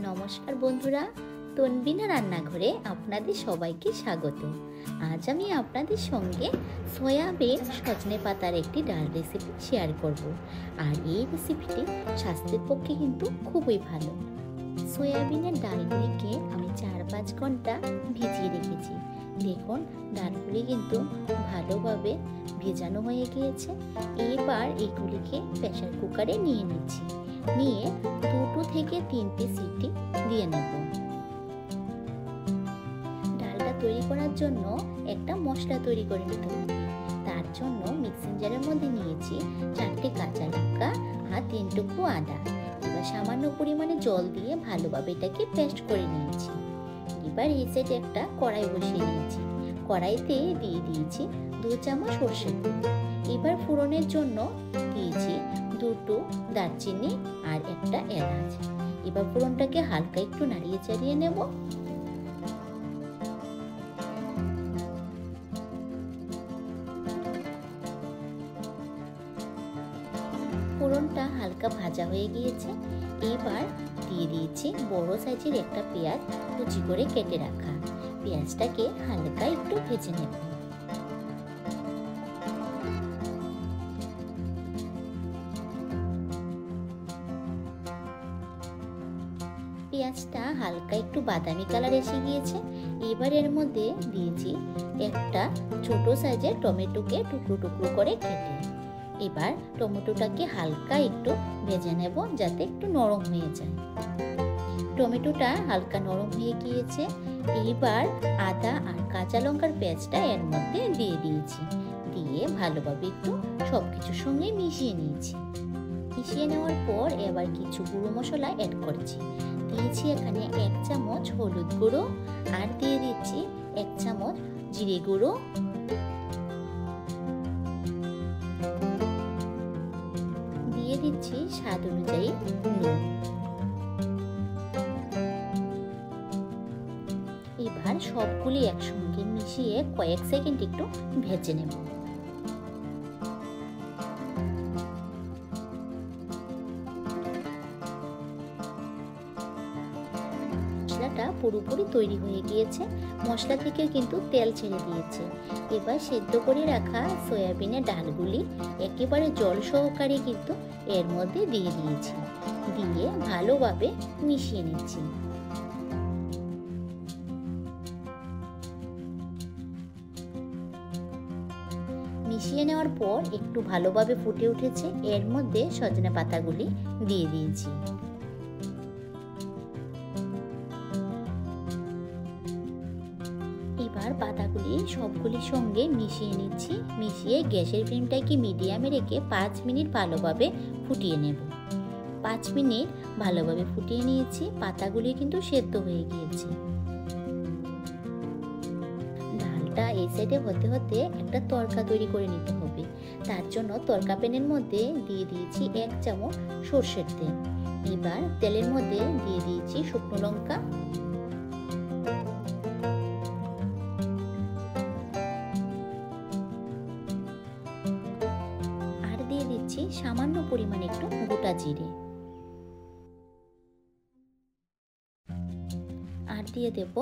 নমস্কার বন্ধুরা, তনবিনা রান্নাঘরে আপনাদের সবাইকে স্বাগত। আজ আমি আপনাদের সঙ্গে সয়াবিন সজনে পাতার একটি ডাল রেসিপি শেয়ার করব। আর এই রেসিপিটি স্বাস্থ্যের পক্ষে কিন্তু খুবই ভালো। সয়াবিনের ডালগুলিকে আমি 4-5 ঘন্টা ভিজিয়ে রেখেছি। দেখুন, ডালগুলি কিন্তু ভালোভাবে ভেজানো হয়ে গিয়েছে। এবার এগুলিকে প্রেসার কুকারে নিয়ে নিচ্ছি। নিয়ে 2 থেকে 3টে সিটি দিয়ে নেব। ডালটা তৈরি করার জন্য একটা মশলা তৈরি করে নিতে হবে। তার জন্য মিক্সিং জারের মধ্যে নিয়েছি 4টে কাঁচা লঙ্কা আর 3 টুকরো আদা। এবার সামান্য পরিমাণে জল দিয়ে ভালোভাবে এটাকে পেস্ট করে নিয়েছি। এবার এই সাইডে একটা কড়াই বসিয়ে নিয়েছি। কড়াইতে দিয়ে দিয়েছি 2 চামচ সরষের তেল। এবার ফোড়নের জন্য দিয়েছি 2টো দারচিনি আর একটা এলাচ। এবার ফোড়নটাকে হালকা একটু নাড়িয়ে চাড়িয়ে নেব। ফোড়নটা হালকা ভাজা হয়ে গিয়েছে। এবার দিয়ে দিয়েছি বড় সাইজের একটা পেঁয়াজ কুচি করে কেটে রাখা। পেঁয়াজটাকে হালকা একটু ভেজে নেব। পেঁয়াজটা হালকা একটু বাদামি কালার এসে গিয়েছে। এবার এর মধ্যে দিয়েছি একটা ছোট সাইজের টমেটোকে টুকরো টুকরো করে কেটে। এবার টমেটোটাকে হালকা একটু ভেজে নেব যাতে একটু নরম হয়ে যায়। টমেটোটা হালকা নরম হয়ে গিয়েছে। এবার আদা আর কাঁচা লঙ্কার পেস্টটা এর মধ্যে দিয়ে দিয়েছি। দিয়ে ভালোভাবে একটু সবকিছুর সঙ্গে মিশিয়ে নিয়েছি। মিশিয়ে নেওয়ার পর এবার কিছু গুঁড়ো মশলা অ্যাড করছি। দিয়েছি এখানে 1 চামচ হলুদ গুঁড়ো আর দিয়ে দিচ্ছি 1 চামচ জিরে গুঁড়ো, দিয়ে দিচ্ছি স্বাদ অনুযায়ী নুন। এবার সবগুলি একসঙ্গে মিশিয়ে কয়েক সেকেন্ড একটু ভেজে নেব। মশলাটা পুরোপুরি তৈরি হয়ে গিয়েছে। মশলা থেকে কিন্তু তেল ছেড়ে দিয়েছে। এবার সেদ্ধ করে রাখা সয়াবিনের ডালগুলি একেবারে জল সহকারে কিন্তু এর মধ্যে দিয়ে দিয়েছি। দিয়ে ভালোভাবে মিশিয়ে নিচ্ছি। মিশিয়ে নেওয়ার পর একটু ভালোভাবে ফুটে উঠেছে। এর মধ্যে সজনে পাতাগুলি দিয়ে দিয়েছি। এবার পাতাগুলি সবগুলির সঙ্গে মিশিয়ে নিচ্ছি। মিশিয়ে গ্যাসের ফ্লেমটাকে মিডিয়ামে রেখে 5 মিনিট ভালোভাবে ফুটিয়ে নেব। 5 মিনিট ভালোভাবে ফুটিয়ে নিয়েছি। পাতাগুলি কিন্তু সেদ্ধ হয়ে গিয়েছে। ডালটা এই সাইডে হতে হতে একটা তড়কা তৈরি করে নিতে হবে। তার জন্য তড়কা প্যানের মধ্যে দিয়ে দিয়েছি 1 চামচ সরষের তেল। এবার তেলের মধ্যে দিয়ে দিয়েছি শুকনো লঙ্কা, দিয়ে দিচ্ছি সামান্য পরিমাণে একটু গোটা জিরে, আর দিয়ে দেব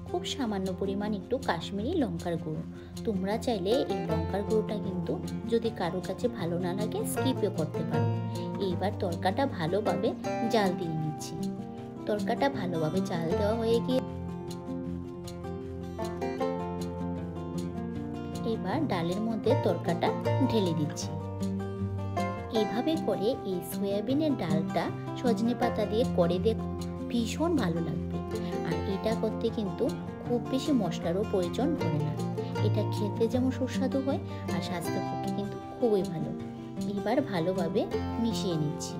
খুব সামান্য পরিমাণ একটু কাশ্মীরি লঙ্কার গুঁড়ো। তোমরা চাইলে এই লঙ্কার গুঁড়োটা কিন্তু যদি কারোর কাছে ভালো না লাগে স্কিপও করতে পারো। এইবার তরকাটা ভালোভাবে জাল দিয়ে নিচ্ছি। তরকাটা ভালোভাবে জাল দেওয়া হয়ে গিয়ে এবার ডালের মধ্যে তরকাটা ঢেলে দিচ্ছি। এভাবে করে এই সয়াবিনের ডালটা সজনে পাতা দিয়ে করে দেখো, ভীষণ ভালো লাগবে। আর এটা করতে কিন্তু খুব বেশি মশলারও প্রয়োজন পড়ে না। এটা খেতে যেমন সুস্বাদু হয় আর স্বাস্থ্যের পক্ষে কিন্তু খুবই ভালো। এবার ভালোভাবে মিশিয়ে নিচ্ছি।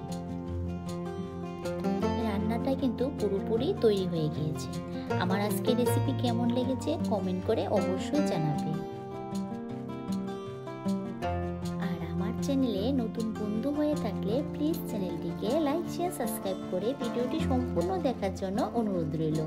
রান্নাটা কিন্তু পুরোপুরি তৈরি হয়ে গিয়েছে। আমার আজকের রেসিপি কেমন লেগেছে কমেন্ট করে অবশ্যই জানাবে। চ্যানেলে নতুন বন্ধু হয়ে থাকলে প্লিজ চ্যানেলটিকে লাইক শেয়ার সাবস্ক্রাইব করে ভিডিওটি সম্পূর্ণ দেখার জন্য অনুরোধ রইল।